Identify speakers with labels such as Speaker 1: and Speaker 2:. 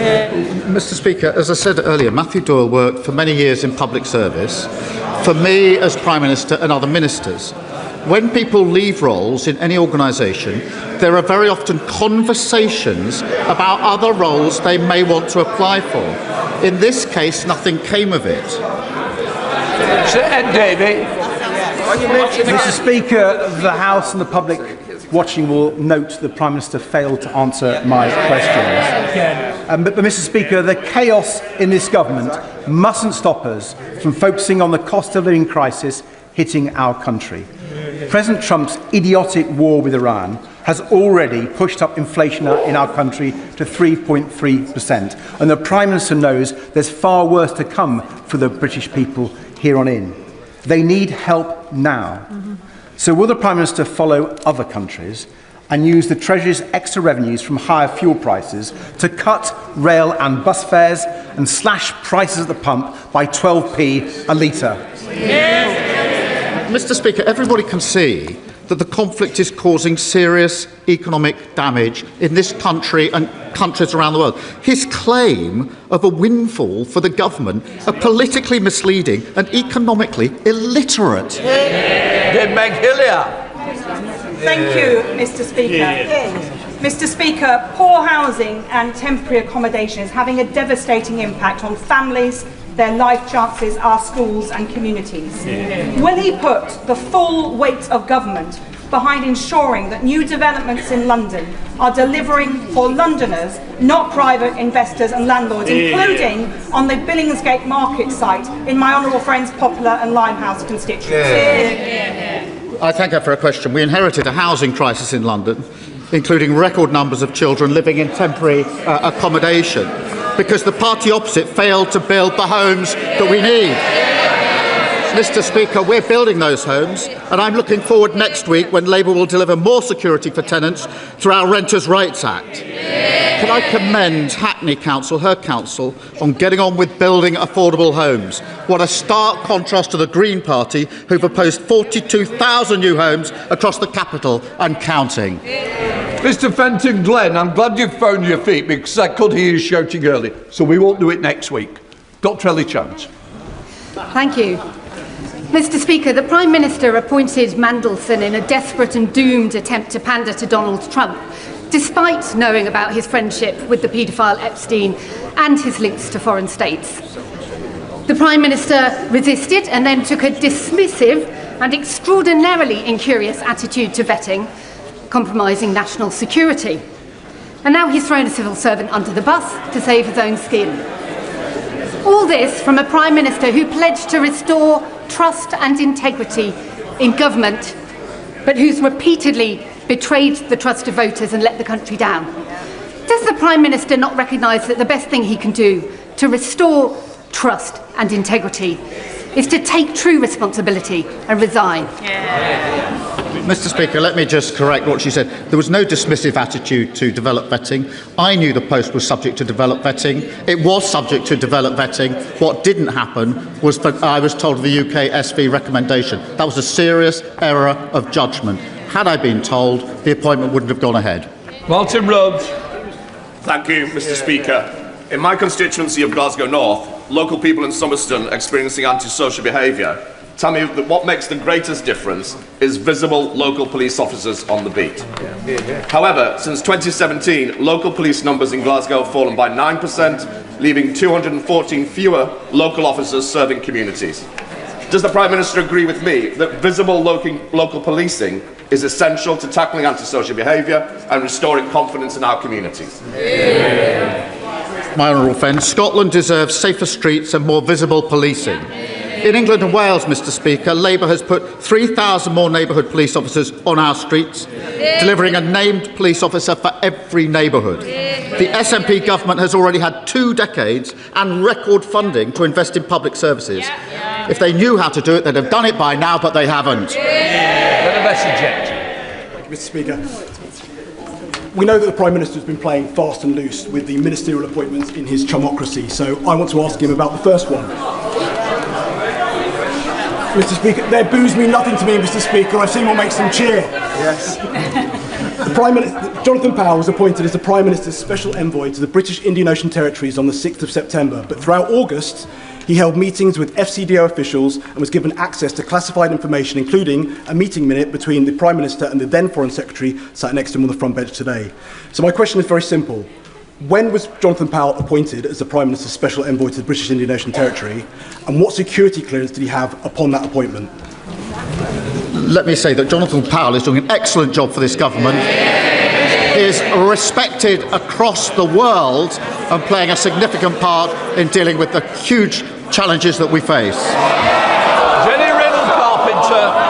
Speaker 1: Mr. Speaker, as I said earlier, Matthew Doyle worked for many years in public service, for me as Prime Minister and other ministers. When people leave roles in any organisation, there are very often conversations about other roles they may want to apply for. In this case, nothing came of it.
Speaker 2: Sir Ed Davey.
Speaker 3: Mr. Speaker, the House and the public watching will note the Prime Minister failed to answer my questions. But Mr. Speaker, the chaos in this government mustn't stop us from focusing on the cost of living crisis hitting our country. President Trump's idiotic war with Iran has already pushed up inflation in our country to 3.3%. And the Prime Minister knows there's far worse to come for the British people here on in. They need help now. So will the Prime Minister follow other countries and use the Treasury's extra revenues from higher fuel prices to cut rail and bus fares and slash prices at the pump by 12p a litre?
Speaker 1: Mr. Speaker, everybody can see that the conflict is causing serious economic damage in this country and countries around the world. His claim of a windfall for the government are politically misleading and economically illiterate.
Speaker 2: Meg Hillier.
Speaker 4: Thank you, Mr. Speaker. Mr. Speaker, poor housing and temporary accommodation is having a devastating impact on families, their life chances, our schools and communities. Will he put the full weight of government behind ensuring that new developments in London are delivering for Londoners, not private investors and landlords, including on the Billingsgate Market site in my honourable friends Poplar and Limehouse constituencies?
Speaker 1: I thank her for a question. We inherited a housing crisis in London, including record numbers of children living in temporary accommodation, because the party opposite failed to build the homes that we need. Mr. Speaker, we're building those homes, and I'm looking forward next week when Labour will deliver more security for tenants through our Renters' Rights Act. Can I commend Hackney Council, her council, on getting on with building affordable homes? What a stark contrast to the Green Party, who've proposed 42,000 new homes across the capital and counting.
Speaker 2: Mr. Fenton Glenn, I'm glad you've found your feet because I could hear you shouting earlier, so we won't do it next week. Dr. Ellie Chance.
Speaker 5: Thank you. Mr. Speaker, the Prime Minister appointed Mandelson in a desperate and doomed attempt to pander to Donald Trump, despite knowing about his friendship with the paedophile Epstein and his links to foreign states. The Prime Minister resisted and then took a dismissive and extraordinarily incurious attitude to vetting, compromising national security. And now he's thrown a civil servant under the bus to save his own skin. All this from a Prime Minister who pledged to restore trust and integrity in government, but who's repeatedly betrayed the trust of voters and let the country down. Does the Prime Minister not recognise that the best thing he can do to restore trust and integrity is to take true responsibility and resign?
Speaker 1: Mr. Speaker, let me just correct what she said. There was no dismissive attitude to develop vetting. I knew the post was subject to develop vetting. It was subject to develop vetting. What didn't happen was that I was told of the UK SV recommendation. That was a serious error of judgment. Had I been told, the appointment wouldn't have gone ahead.
Speaker 2: Martin Rhodes.
Speaker 6: Thank you, Mr. Speaker. In my constituency of Glasgow North, local people in Somerston experiencing antisocial behaviour tell me that what makes the greatest difference is visible local police officers on the beat. However, since 2017, local police numbers in Glasgow have fallen by 9%, leaving 214 fewer local officers serving communities. Does the Prime Minister agree with me that visible local policing is essential to tackling antisocial behaviour and restoring confidence in our communities?
Speaker 1: My honourable friend, Scotland deserves safer streets and more visible policing. In England and Wales, Mr. Speaker, Labour has put 3,000 more neighbourhood police officers on our streets, delivering a named police officer for every neighbourhood. The SNP government has already had 2 decades and record funding to invest in public services. If they knew how to do it, they'd have done it by now, but they haven't.
Speaker 7: Thank you, Mr. Speaker. We know that the Prime Minister has been playing fast and loose with the ministerial appointments in his chumocracy, so I want to ask him about the first one. Mr. Speaker, their boos mean nothing to me, Mr. Speaker. I've seen what makes them cheer. Yes. Jonathan Powell was appointed as the Prime Minister's Special Envoy to the British Indian Ocean Territories on the 6th of September, but throughout August, he held meetings with FCDO officials and was given access to classified information, including a meeting minute between the Prime Minister and the then Foreign Secretary sat next to him on the front bench today. So my question is very simple. When was Jonathan Powell appointed as the Prime Minister's Special Envoy to the British Indian Ocean Territory, and what security clearance did he have upon that appointment?
Speaker 1: Let me say that Jonathan Powell is doing an excellent job for this government. He is respected across the world and playing a significant part in dealing with the huge challenges that we face.
Speaker 2: Jenny Riddle Carpenter.